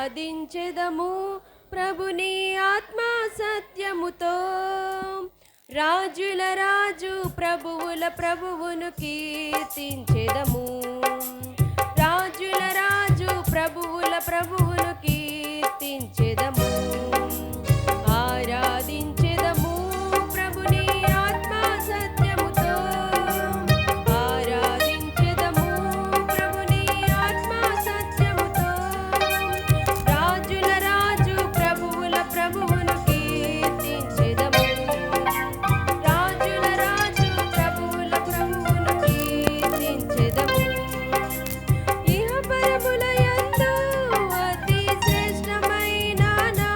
ఆరాధించెదము ప్రభుని ఆత్మ సత్యముతో. రాజుల రాజు ప్రభువుల ప్రభువును కీర్తించెదము. రాజుల రాజు ప్రభువుల ప్రభువును కీర్తించెదము. ఆరాధించెదము ప్రభుని ఆత్మ సత్యముతో. ఆరాధించెదము ప్రభుని ఆత్మ సత్యముతో. రాజుల రాజు ప్రభువుల ప్రభువును కీర్తించెదము. రాజుల రాజు ప్రభువుల ప్రభువును కీర్తించెదము. ఇహ పరముల యందు అతి శ్రేష్టమైన నా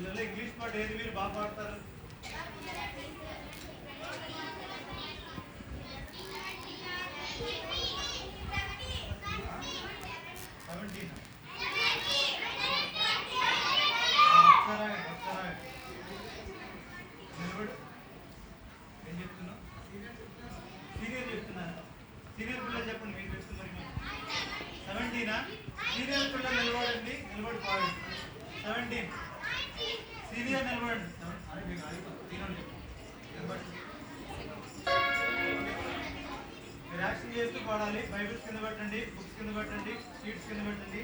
వీళ్ళలో ఇంగ్లీష్ పాట ఏది మీరు బాగా పాడతారు? ఏం చెప్తున్నావు? సీనియర్ చెప్తున్నాను. సీనియర్ పిల్లలు చెప్పండి, మీరు చెప్తున్నారు. 17 సీనియర్ పిల్లలు నిలబడండి, నిలబడి పాడండి. 17 సీనియర్ నిలబడండి. మీరు యాక్షన్ చేస్తూ పాడాలి. బైబిల్స్ కింద పెట్టండి, బుక్స్ కింద పెట్టండి, షీట్స్ కింద పెట్టండి.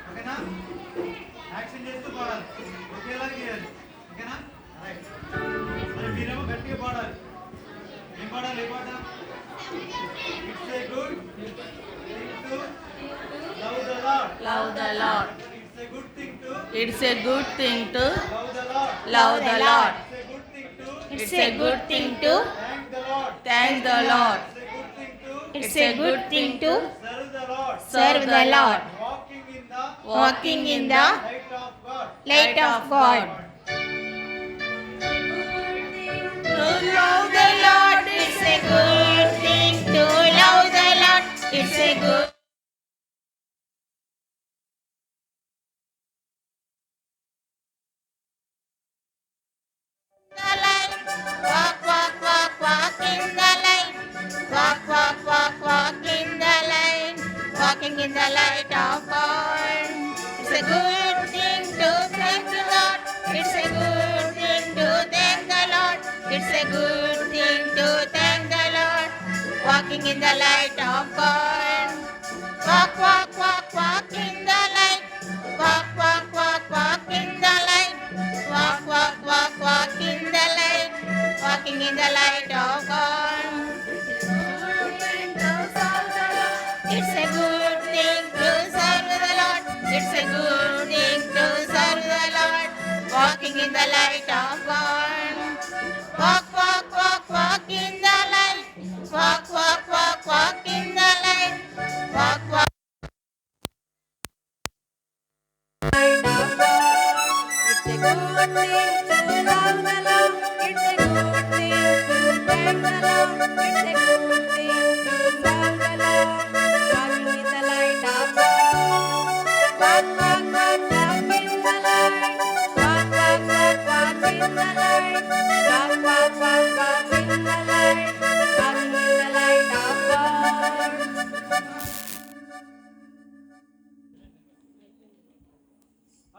ఓకేనా? యాక్షన్ చేస్తూ పాడాలి, ఒకేలాగా చేయాలి. ఓకేనా? రైట్. మరి మీరేమో గట్టిగా పాడాలి. ఏం పాడాలి? ఏ పాట? It's a good thing to love the lord. Love the Lord. It's a good thing to It's a good thing to love the lord. love the Lord. It's a good thing to It's a good thing to thank the lord. thank the Lord. It's a good thing to It's a good thing to serve the lord. serve the Lord. Walking in the Walking in the light of God. light of God. To love the Lord, it's a good thing to love the Lord. It's a good the light. Walk, walk, walk, walk in the light. Walk, walk, walk, walk in the light. Walking in the light of God. It's a good thing to thank the Lord. It's a good thing to thank the Lord. It's a good thing to thank the Lord. Walking in the light of God. Walk, walk, walk, walk in the light. Walk, walk, walk, walk in the light. Walk, walk, walk, walk in the light. Walking in the light of God. It's a good thing to serve the Lord. It's a good thing to serve the Lord. Walking in the light of God. Walk, walk, walk, walk in the light. Walk, walk, walk, walk in the light. Walk, walk. light of God. It's a good thing to love the Lord. It's a good thing to thank the Lord. It's a good thing to serve the Lord. Walking in the light of God. Walk, walk, walk, walk in the light. Walk, walk, walk, walk in the light. Walk, walk, walk, walk